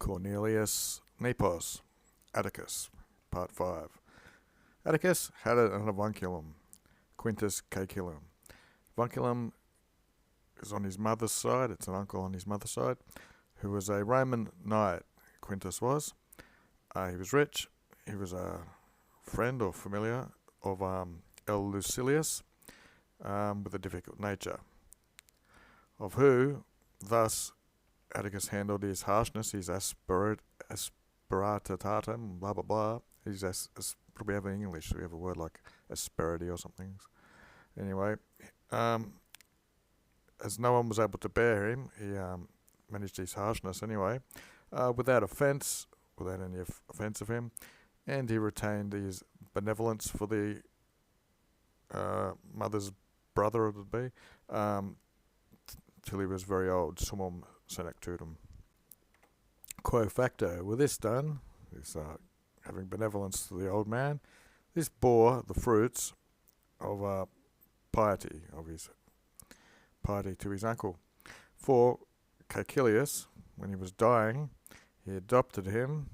Cornelius Nepos, Atticus, Part 5. Atticus had an avunculum, Quintus Caecilium. Avunculum is on his mother's side, it's an uncle on his mother's side, who was a Roman knight, Quintus was. He was rich, he was a friend or familiar of L. Lucilius, with a difficult nature, of who, thus, Atticus handled his harshness, his asperitatem, blah blah blah. Probably have in English, we have a word like asperity or something. Anyway, as no one was able to bear him, he managed his harshness anyway, without any offence of him, and he retained his benevolence for the mother's brother, it would be, till he was very old, summum senectutum. Quo facto, with this done, this having benevolence to the old man, this bore the fruits of piety, of his piety to his uncle. For Caecilius, when he was dying, he adopted him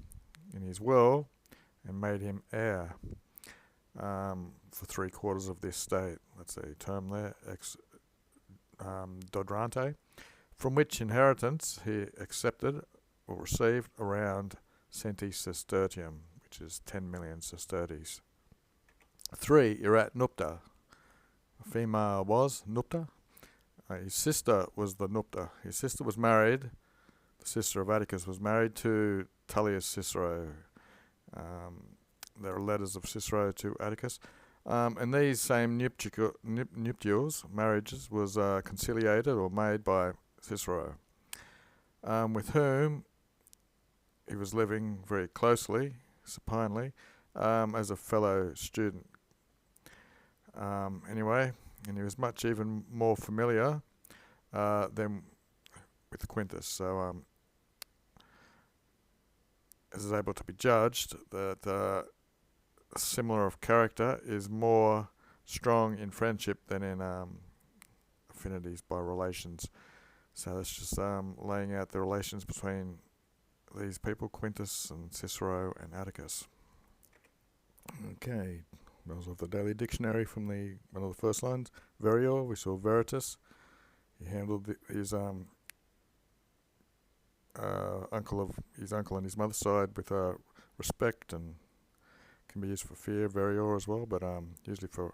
in his will and made him heir for 3/4 of the estate. That's a term there, dodrante, from which inheritance he accepted or received around centi sestertium, which is 10 million sesterces. 3. Erat nupta. A female was nupta. His sister was the nupta. His sister was married, the sister of Atticus was married to Tullius Cicero. There are letters of Cicero to Atticus. And these same nuptials, marriages, was conciliated or made by Cicero, with whom he was living very closely, supinely, as a fellow student. Anyway, and he was much even more familiar than with Quintus. So, as is able to be judged, that similar of character is more strong in friendship than in affinities by relations. So that's just laying out the relations between these people, Quintus and Cicero and Atticus. Okay, that was of the Daily Dictionary from one of the first lines. Verior, we saw veritas. He handled his uncle on his mother's side with respect, and can be used for fear, verior as well, but usually for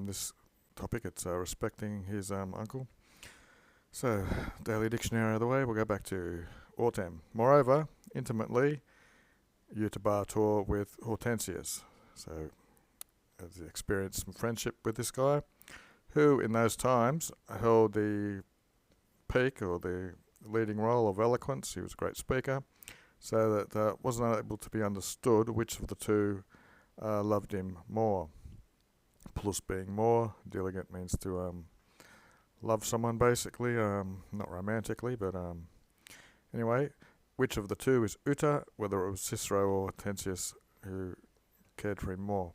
this topic it's respecting his uncle. So, Daily Dictionary out of the way, we'll go back to autem. Moreover, intimately eutabator with Hortensius. So, has experienced some friendship with this guy, who in those times held the peak or the leading role of eloquence. He was a great speaker, so that wasn't able to be understood which of the two loved him more. Plus being more, diligent means to love someone basically, not romantically, but anyway, which of the two is uta, whether it was Cicero or Hortensius who cared for him more.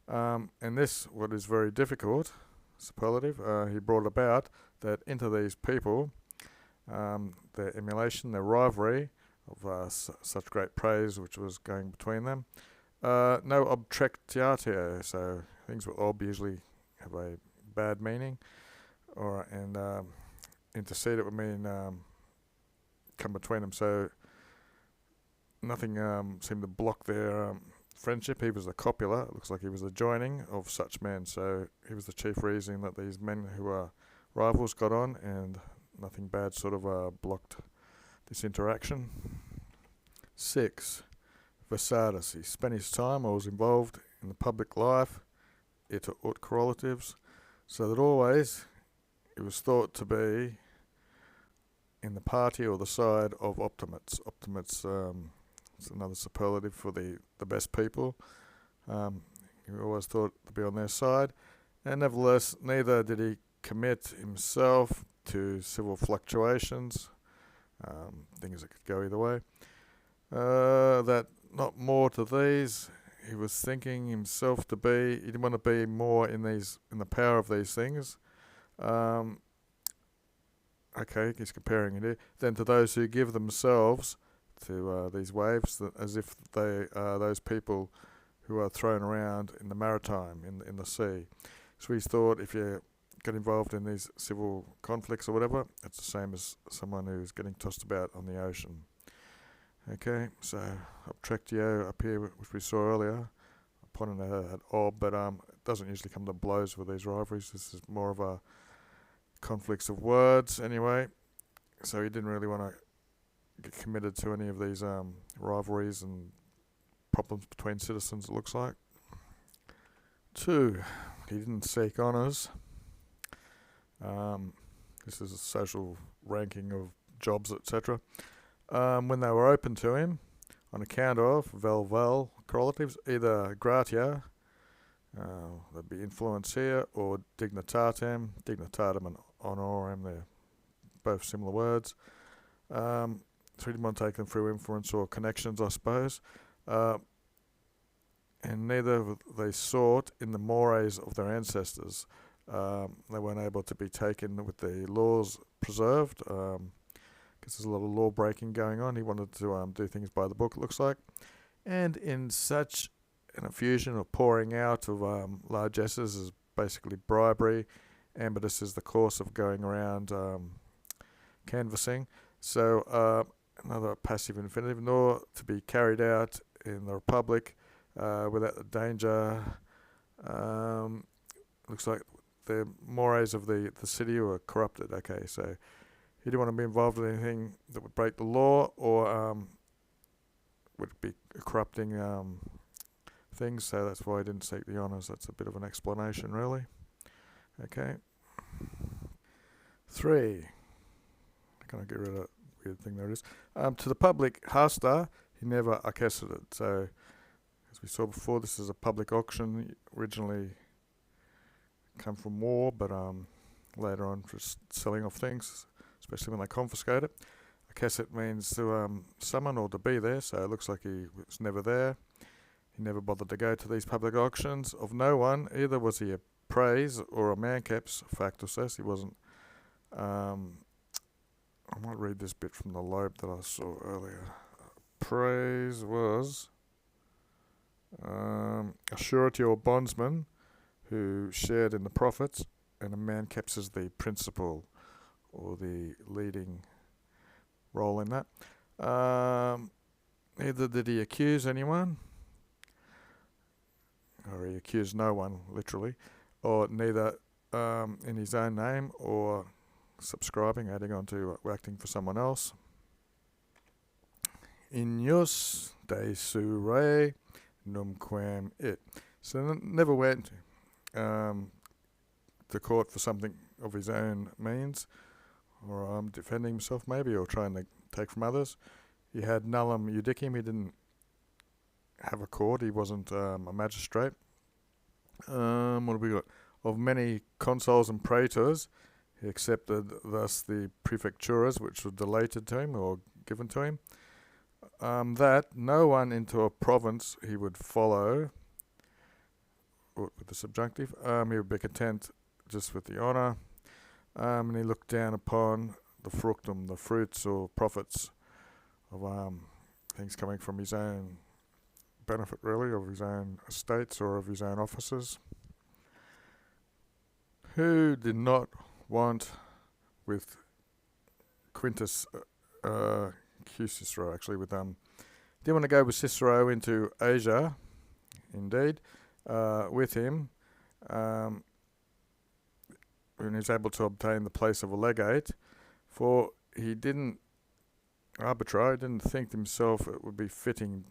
And this, what is very difficult, superlative, he brought about that into these people, their emulation, their rivalry of such great praise which was going between them. No obtrectiatio, so things with ob usually have a bad meaning, and intercede, would mean come between them. So nothing seemed to block their friendship. He was the copula. It looks like he was the joining of such men. So he was the chief reason that these men who are rivals got on, and nothing bad sort of blocked this interaction. 6. Versatus. He spent his time or was involved in the public life, ita ut correlatives, so that always it was thought to be in the party or the side of optimates. Optimates, it's another superlative for the best people. He always thought to be on their side, and nevertheless, neither did he commit himself to civil fluctuations, things that could go either way. That not more to these, he was thinking himself to be, he didn't want to be more in the power of these things, okay, he's comparing it here, then to those who give themselves to these waves, as if they are those people who are thrown around in the maritime, in the sea. So he's thought if you get involved in these civil conflicts or whatever, it's the same as someone who's getting tossed about on the ocean. Okay, so Abtractio up here, which we saw earlier, I pointed out at Ob, but it doesn't usually come to blows with these rivalries. This is more of a conflicts of words anyway. So he didn't really want to get committed to any of these rivalries and problems between citizens, it looks like. 2, he didn't seek honours. This is a social ranking of jobs, etc. When they were open to him, on account of vel correlatives, either gratia, that'd be influence here, or dignitatem and honorem, they're both similar words. So he didn't want to take them through influence or connections, I suppose. And neither they sought in the mores of their ancestors. They weren't able to be taken with the laws preserved, because there's a lot of law breaking going on. He wanted to do things by the book, it looks like. And in such an effusion or pouring out of largesses is basically bribery. Ambitus is the course of going around canvassing. So another passive infinitive, nor to be carried out in the Republic without the danger. Looks like the mores of the city were corrupted. Okay, so he didn't want to be involved in anything that would break the law or would be corrupting things, so that's why he didn't seek the honours. That's a bit of an explanation, really. Okay. 3. Can I get rid of that weird thing there it is? To the public, hasta, he never accesid. So, as we saw before, this is a public auction. Originally come from war, but later on just selling off things, especially when they confiscate it. Accesit means to summon or to be there, so it looks like he was never there. He never bothered to go to these public auctions. Of no one, either was he a praise or a manceps, factor says. He wasn't. I might read this bit from the lobe that I saw earlier. Praise was a surety or bondsman who shared in the profits, and a manceps is the principal or the leading role in that. Neither did he accuse anyone, or he accused no one, literally, or neither in his own name or subscribing, adding on to acting for someone else. Ignus de sure numquam it. So never went to court for something of his own means, or defending himself maybe, or trying to take from others. He had nullum judicium. He didn't have a court. He wasn't a magistrate. What have we got? Of many consuls and praetors, he accepted thus the prefecturas which were delated to him or given to him. That no one into a province he would follow, with the subjunctive, he would be content just with the honour, and he looked down upon the fructum, the fruits or profits of things coming from his own benefit, really, of his own estates or of his own offices. Who did not want with Quintus Cicero, actually, with didn't want to go with Cicero into Asia, indeed, with him, when he was able to obtain the place of a legate, for he didn't didn't think to himself it would be fitting,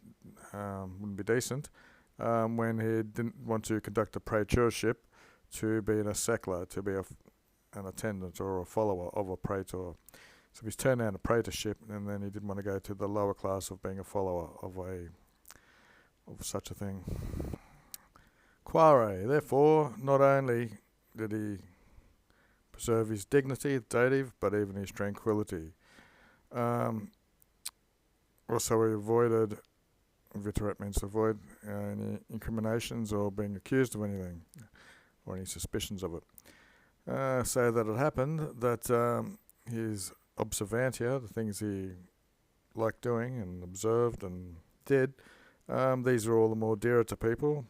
wouldn't be decent, when he didn't want to conduct a praetorship, to be in a secula, to be an attendant or a follower of a praetor. So he's turned down a praetorship, and then he didn't want to go to the lower class of being a follower of such a thing. Quare, therefore, not only did he preserve his dignity, dative, but even his tranquility. Also, he avoided, viterat means to avoid, any incriminations or being accused of anything, or any suspicions of it. So that it happened that his observantia, the things he liked doing and observed and did, these are all the more dearer to people.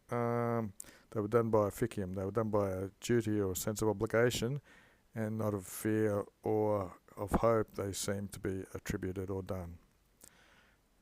They were done by officium, they were done by a duty or a sense of obligation, and not of fear or of hope they seem to be attributed or done.